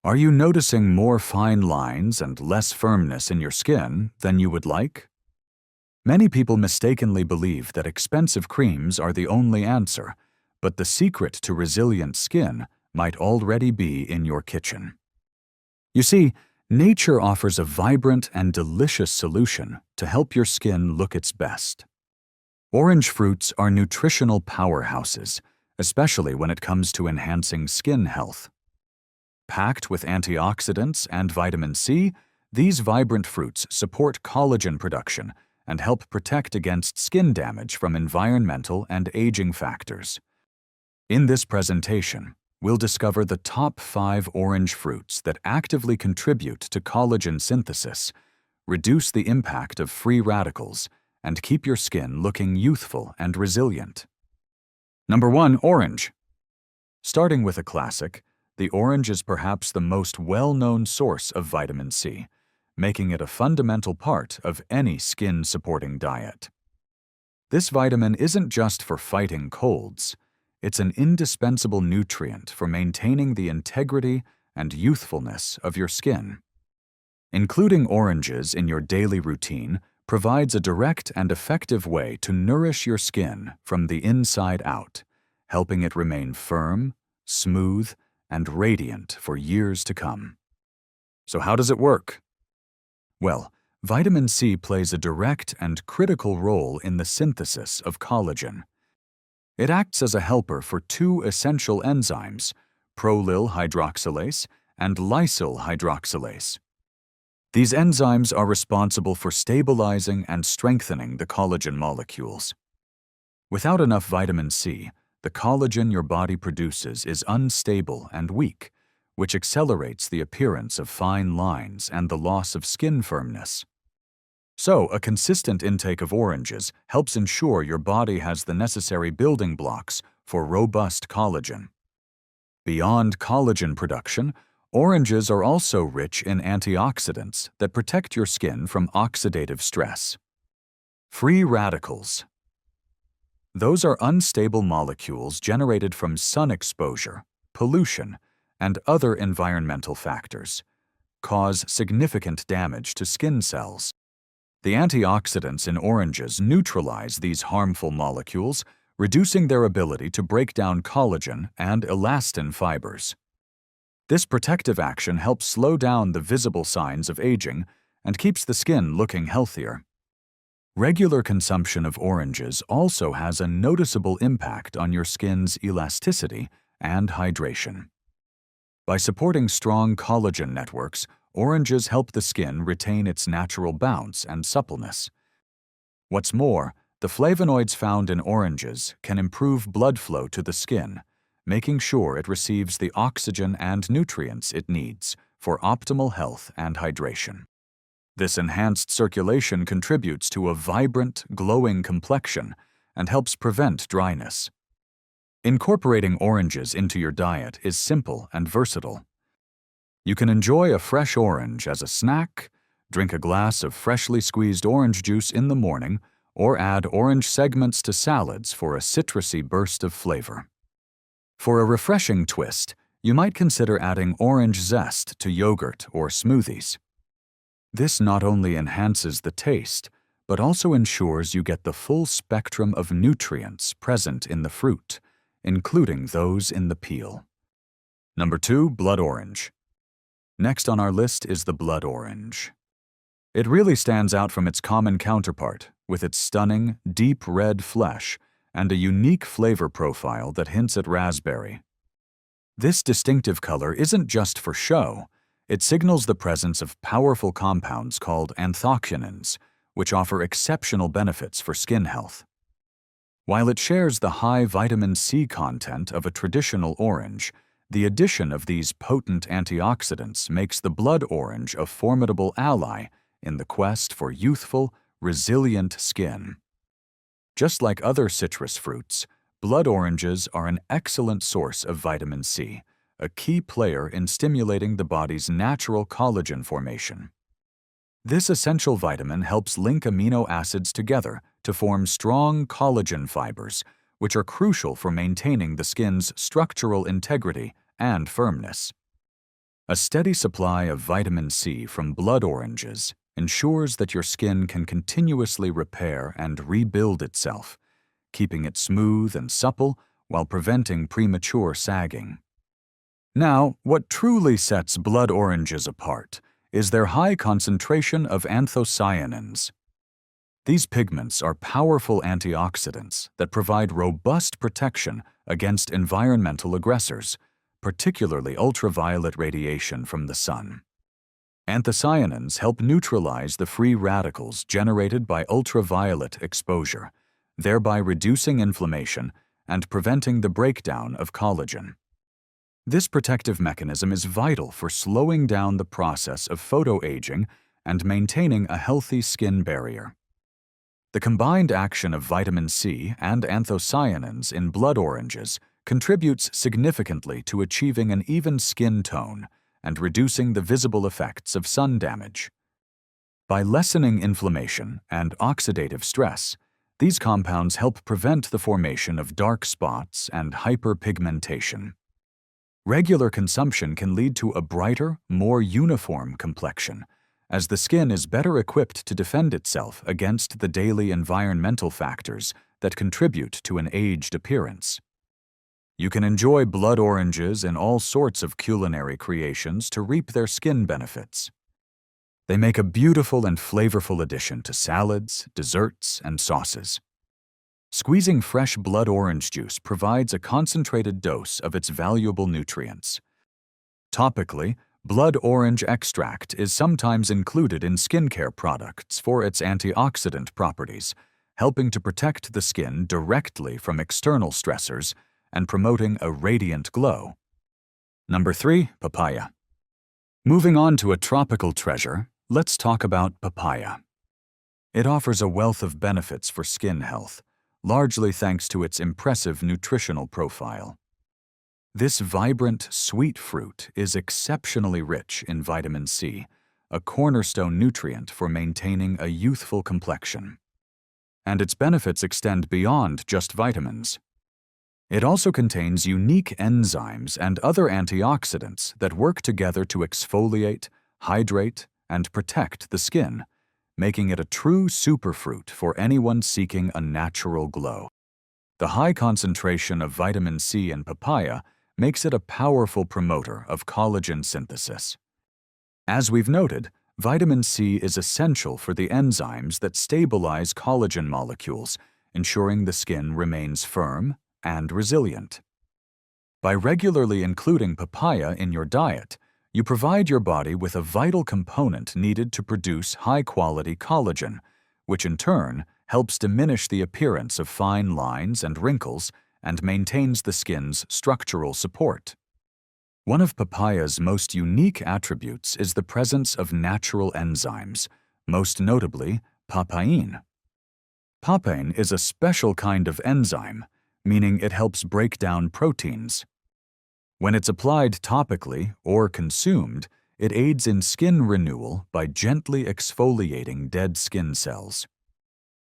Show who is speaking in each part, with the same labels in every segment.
Speaker 1: Are you noticing more fine lines and less firmness in your skin than you would like? Many people mistakenly believe that expensive creams are the only answer, but the secret to resilient skin might already be in your kitchen. You see, nature offers a vibrant and delicious solution to help your skin look its best. Orange fruits are nutritional powerhouses, especially when it comes to enhancing skin health. Packed with antioxidants and vitamin C, these vibrant fruits support collagen production and help protect against skin damage from environmental and aging factors. In this presentation, we'll discover the top 5 orange fruits that actively contribute to collagen synthesis, reduce the impact of free radicals, and keep your skin looking youthful and resilient. Number 1. Orange. Starting with a classic, the orange is perhaps the most well-known source of vitamin C, making it a fundamental part of any skin-supporting diet. This vitamin isn't just for fighting colds. It's an indispensable nutrient for maintaining the integrity and youthfulness of your skin. Including oranges in your daily routine provides a direct and effective way to nourish your skin from the inside out, helping it remain firm, smooth, and radiant for years to come. So how does it work? Well, vitamin C plays a direct and critical role in the synthesis of collagen. It acts as a helper for 2 essential enzymes, prolyl hydroxylase and lysyl hydroxylase. These enzymes are responsible for stabilizing and strengthening the collagen molecules. Without enough vitamin C, the collagen your body produces is unstable and weak, which accelerates the appearance of fine lines and the loss of skin firmness. So, a consistent intake of oranges helps ensure your body has the necessary building blocks for robust collagen. Beyond collagen production, oranges are also rich in antioxidants that protect your skin from oxidative stress. Free radicals. Those are unstable molecules generated from sun exposure, pollution, and other environmental factors, cause significant damage to skin cells. The antioxidants in oranges neutralize these harmful molecules, reducing their ability to break down collagen and elastin fibers. This protective action helps slow down the visible signs of aging and keeps the skin looking healthier. Regular consumption of oranges also has a noticeable impact on your skin's elasticity and hydration. By supporting strong collagen networks, oranges help the skin retain its natural bounce and suppleness. What's more, the flavonoids found in oranges can improve blood flow to the skin, making sure it receives the oxygen and nutrients it needs for optimal health and hydration. This enhanced circulation contributes to a vibrant, glowing complexion and helps prevent dryness. Incorporating oranges into your diet is simple and versatile. You can enjoy a fresh orange as a snack, drink a glass of freshly squeezed orange juice in the morning, or add orange segments to salads for a citrusy burst of flavor. For a refreshing twist, you might consider adding orange zest to yogurt or smoothies. This not only enhances the taste, but also ensures you get the full spectrum of nutrients present in the fruit, including those in the peel. Number 2. Blood orange. Next on our list is the blood orange. It really stands out from its common counterpart, with its stunning, deep red flesh and a unique flavor profile that hints at raspberry. This distinctive color isn't just for show. It signals the presence of powerful compounds called antioxidants, which offer exceptional benefits for skin health. While it shares the high vitamin C content of a traditional orange, the addition of these potent antioxidants makes the blood orange a formidable ally in the quest for youthful, resilient skin. Just like other citrus fruits, blood oranges are an excellent source of vitamin C, a key player in stimulating the body's natural collagen formation. This essential vitamin helps link amino acids together to form strong collagen fibers, which are crucial for maintaining the skin's structural integrity and firmness. A steady supply of vitamin C from blood oranges ensures that your skin can continuously repair and rebuild itself, keeping it smooth and supple while preventing premature sagging. Now, what truly sets blood oranges apart is their high concentration of anthocyanins. These pigments are powerful antioxidants that provide robust protection against environmental aggressors, particularly ultraviolet radiation from the sun. Anthocyanins help neutralize the free radicals generated by ultraviolet exposure, thereby reducing inflammation and preventing the breakdown of collagen. This protective mechanism is vital for slowing down the process of photoaging and maintaining a healthy skin barrier. The combined action of vitamin C and anthocyanins in blood oranges contributes significantly to achieving an even skin tone and reducing the visible effects of sun damage. By lessening inflammation and oxidative stress, these compounds help prevent the formation of dark spots and hyperpigmentation. Regular consumption can lead to a brighter, more uniform complexion, as the skin is better equipped to defend itself against the daily environmental factors that contribute to an aged appearance. You can enjoy blood oranges in all sorts of culinary creations to reap their skin benefits. They make a beautiful and flavorful addition to salads, desserts, and sauces. Squeezing fresh blood orange juice provides a concentrated dose of its valuable nutrients. Topically, blood orange extract is sometimes included in skincare products for its antioxidant properties, helping to protect the skin directly from external stressors and promoting a radiant glow. Number 3. Papaya. Moving on to a tropical treasure, let's talk about papaya. It offers a wealth of benefits for skin health, largely thanks to its impressive nutritional profile. This vibrant, sweet fruit is exceptionally rich in vitamin C, a cornerstone nutrient for maintaining a youthful complexion. And its benefits extend beyond just vitamins. It also contains unique enzymes and other antioxidants that work together to exfoliate, hydrate, and protect the skin, making it a true superfruit for anyone seeking a natural glow. The high concentration of vitamin C in papaya makes it a powerful promoter of collagen synthesis. As we've noted, vitamin C is essential for the enzymes that stabilize collagen molecules, ensuring the skin remains firm and resilient. By regularly including papaya in your diet, you provide your body with a vital component needed to produce high-quality collagen, which in turn helps diminish the appearance of fine lines and wrinkles and maintains the skin's structural support. One of papaya's most unique attributes is the presence of natural enzymes, most notably papain. Papain is a special kind of enzyme, meaning it helps break down proteins. When it's applied topically or consumed, it aids in skin renewal by gently exfoliating dead skin cells.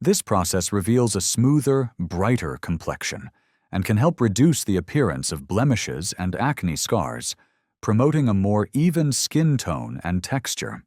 Speaker 1: This process reveals a smoother, brighter complexion and can help reduce the appearance of blemishes and acne scars, promoting a more even skin tone and texture.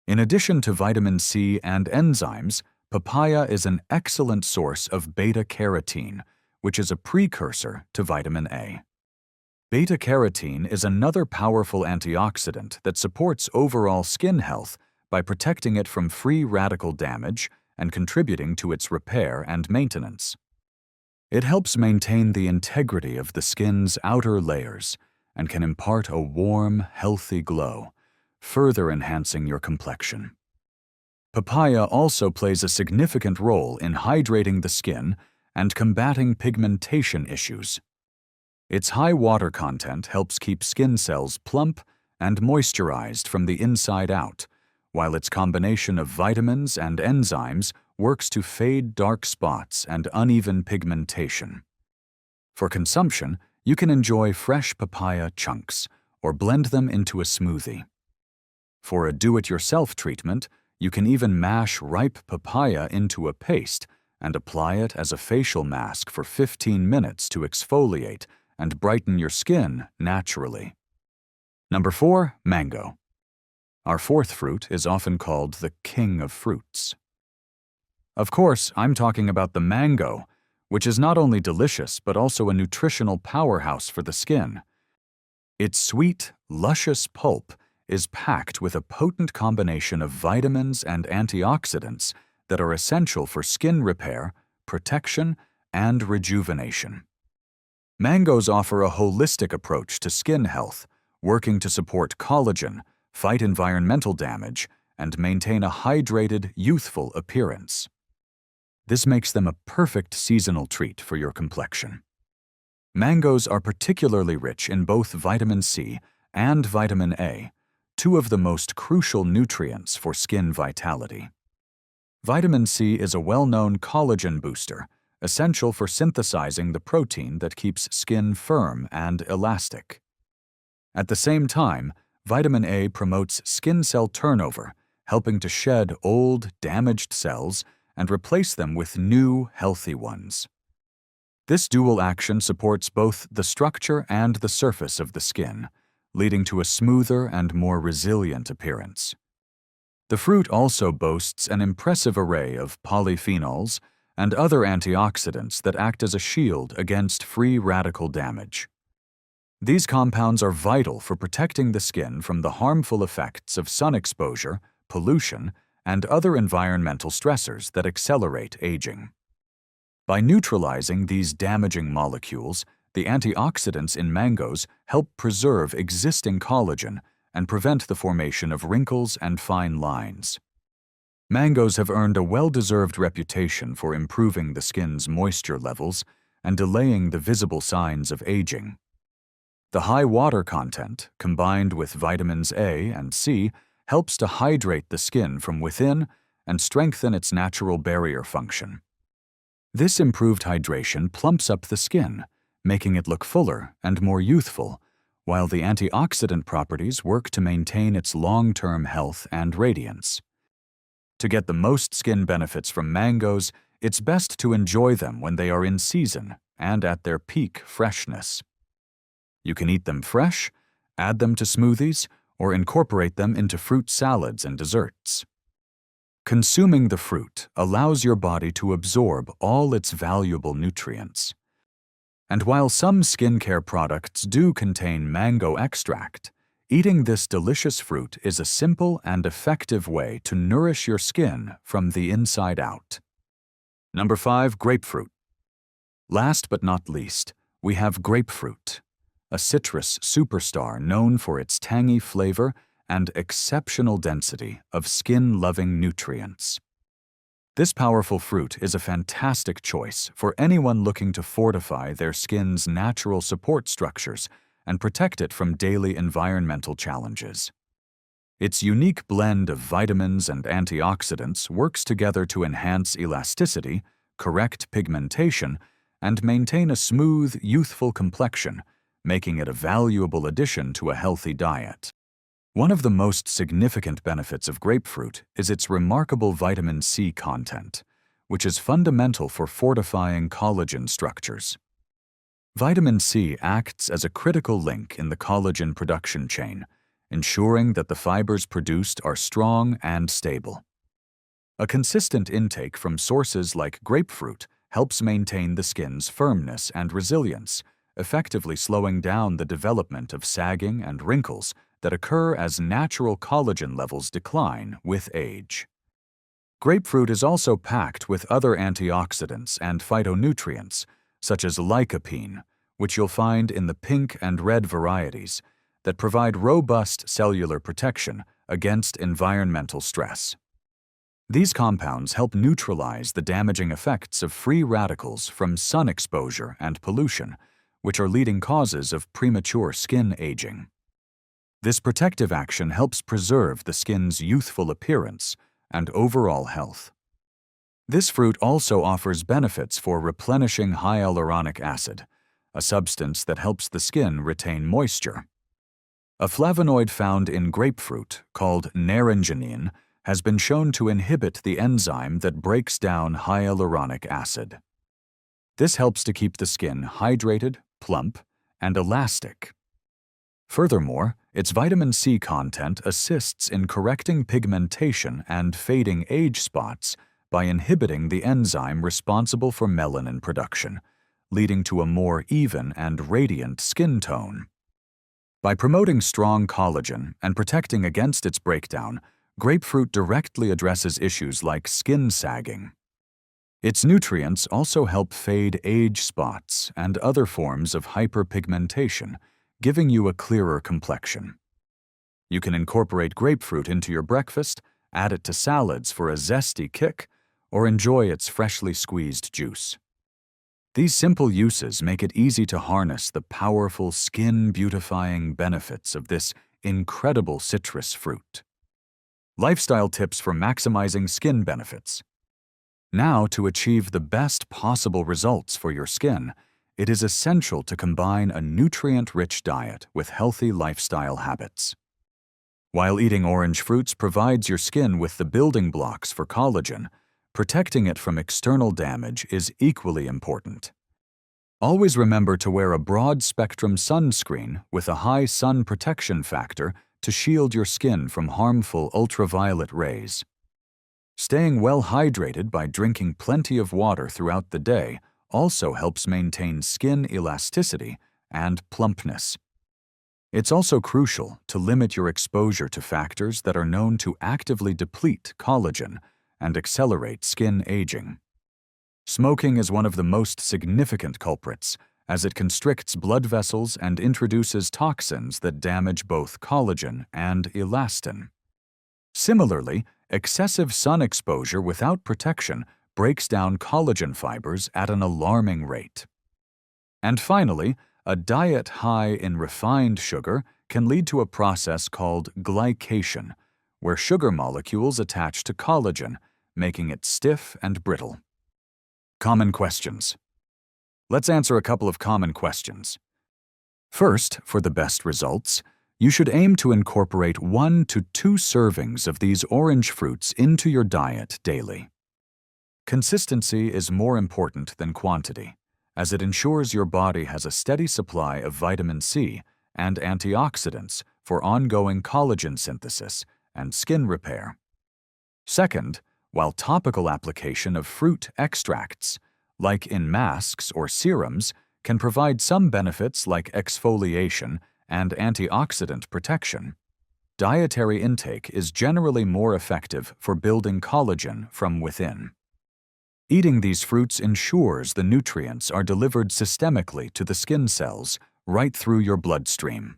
Speaker 1: In addition to vitamin C and enzymes, papaya is an excellent source of beta-carotene, which is a precursor to vitamin A. Beta-carotene is another powerful antioxidant that supports overall skin health by protecting it from free radical damage and contributing to its repair and maintenance. It helps maintain the integrity of the skin's outer layers and can impart a warm, healthy glow, further enhancing your complexion. Papaya also plays a significant role in hydrating the skin and combating pigmentation issues. Its high water content helps keep skin cells plump and moisturized from the inside out, while its combination of vitamins and enzymes works to fade dark spots and uneven pigmentation. For consumption, you can enjoy fresh papaya chunks or blend them into a smoothie. For a do-it-yourself treatment, you can even mash ripe papaya into a paste and apply it as a facial mask for 15 minutes to exfoliate and brighten your skin naturally. Number 4, mango. Our fourth fruit is often called the king of fruits. Of course, I'm talking about the mango, which is not only delicious but also a nutritional powerhouse for the skin. Its sweet, luscious pulp is packed with a potent combination of vitamins and antioxidants that are essential for skin repair, protection, and rejuvenation. Mangoes offer a holistic approach to skin health, working to support collagen, fight environmental damage, and maintain a hydrated, youthful appearance. This makes them a perfect seasonal treat for your complexion. Mangoes are particularly rich in both vitamin C and vitamin A, two of the most crucial nutrients for skin vitality. Vitamin C is a well-known collagen booster, essential for synthesizing the protein that keeps skin firm and elastic. At the same time, vitamin A promotes skin cell turnover, helping to shed old, damaged cells and replace them with new, healthy ones. This dual action supports both the structure and the surface of the skin, leading to a smoother and more resilient appearance. The fruit also boasts an impressive array of polyphenols and other antioxidants that act as a shield against free radical damage. These compounds are vital for protecting the skin from the harmful effects of sun exposure, pollution, and other environmental stressors that accelerate aging. By neutralizing these damaging molecules, the antioxidants in mangoes help preserve existing collagen and prevent the formation of wrinkles and fine lines. Mangoes have earned a well-deserved reputation for improving the skin's moisture levels and delaying the visible signs of aging. The high water content, combined with vitamins A and C, helps to hydrate the skin from within and strengthen its natural barrier function. This improved hydration plumps up the skin, making it look fuller and more youthful, while the antioxidant properties work to maintain its long-term health and radiance. To get the most skin benefits from mangoes, it's best to enjoy them when they are in season and at their peak freshness. You can eat them fresh, add them to smoothies, or incorporate them into fruit salads and desserts. Consuming the fruit allows your body to absorb all its valuable nutrients. And while some skincare products do contain mango extract, eating this delicious fruit is a simple and effective way to nourish your skin from the inside out. Number 5, grapefruit. Last but not least, we have grapefruit, a citrus superstar known for its tangy flavor and exceptional density of skin-loving nutrients. This powerful fruit is a fantastic choice for anyone looking to fortify their skin's natural support structures and protect it from daily environmental challenges. Its unique blend of vitamins and antioxidants works together to enhance elasticity, correct pigmentation, and maintain a smooth, youthful complexion, making it a valuable addition to a healthy diet. One of the most significant benefits of grapefruit is its remarkable vitamin C content, which is fundamental for fortifying collagen structures. Vitamin C acts as a critical link in the collagen production chain, ensuring that the fibers produced are strong and stable. A consistent intake from sources like grapefruit helps maintain the skin's firmness and resilience, effectively slowing down the development of sagging and wrinkles that occur as natural collagen levels decline with age. Grapefruit is also packed with other antioxidants and phytonutrients, such as lycopene, which you'll find in the pink and red varieties, that provide robust cellular protection against environmental stress. These compounds help neutralize the damaging effects of free radicals from sun exposure and pollution, which are leading causes of premature skin aging. This protective action helps preserve the skin's youthful appearance and overall health. This fruit also offers benefits for replenishing hyaluronic acid, a substance that helps the skin retain moisture. A flavonoid found in grapefruit, called naringenin, has been shown to inhibit the enzyme that breaks down hyaluronic acid. This helps to keep the skin hydrated, plump, and elastic. Furthermore, Its vitamin C content assists in correcting pigmentation and fading age spots by inhibiting the enzyme responsible for melanin production, leading to a more even and radiant skin tone. By promoting strong collagen and protecting against its breakdown, grapefruit directly addresses issues like skin sagging. Its nutrients also help fade age spots and other forms of hyperpigmentation, giving you a clearer complexion. You can incorporate grapefruit into your breakfast, add it to salads for a zesty kick, or enjoy its freshly squeezed juice. These simple uses make it easy to harness the powerful skin-beautifying benefits of this incredible citrus fruit. Lifestyle tips for maximizing skin benefits. Now, to achieve the best possible results for your skin, it is essential to combine a nutrient-rich diet with healthy lifestyle habits. While eating orange fruits provides your skin with the building blocks for collagen, protecting it from external damage is equally important. Always remember to wear a broad-spectrum sunscreen with a high sun protection factor to shield your skin from harmful ultraviolet rays. Staying well hydrated by drinking plenty of water throughout the day also helps maintain skin elasticity and plumpness. It's also crucial to limit your exposure to factors that are known to actively deplete collagen and accelerate skin aging. Smoking is one of the most significant culprits, as it constricts blood vessels and introduces toxins that damage both collagen and elastin. Similarly, excessive sun exposure without protection breaks down collagen fibers at an alarming rate. And finally, a diet high in refined sugar can lead to a process called glycation, where sugar molecules attach to collagen, making it stiff and brittle. Common questions. Let's answer a couple of common questions. First, for the best results, you should aim to incorporate 1 to 2 servings of these orange fruits into your diet daily. Consistency is more important than quantity, as it ensures your body has a steady supply of vitamin C and antioxidants for ongoing collagen synthesis and skin repair. Second, while topical application of fruit extracts, like in masks or serums, can provide some benefits like exfoliation and antioxidant protection, dietary intake is generally more effective for building collagen from within. Eating these fruits ensures the nutrients are delivered systemically to the skin cells right through your bloodstream.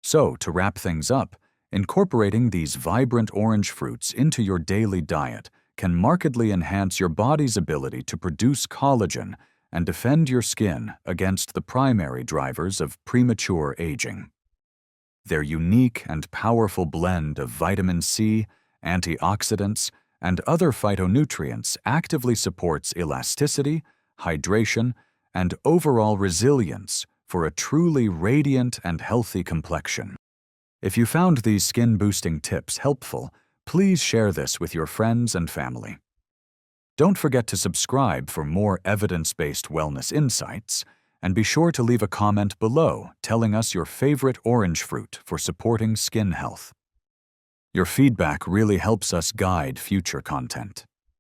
Speaker 1: So, to wrap things up, incorporating these vibrant orange fruits into your daily diet can markedly enhance your body's ability to produce collagen and defend your skin against the primary drivers of premature aging. Their unique and powerful blend of vitamin C, antioxidants, and other phytonutrients actively supports elasticity, hydration, and overall resilience for a truly radiant and healthy complexion. If you found these skin-boosting tips helpful, please share this with your friends and family. Don't forget to subscribe for more evidence-based wellness insights, and be sure to leave a comment below telling us your favorite orange fruit for supporting skin health. Your feedback really helps us guide future content.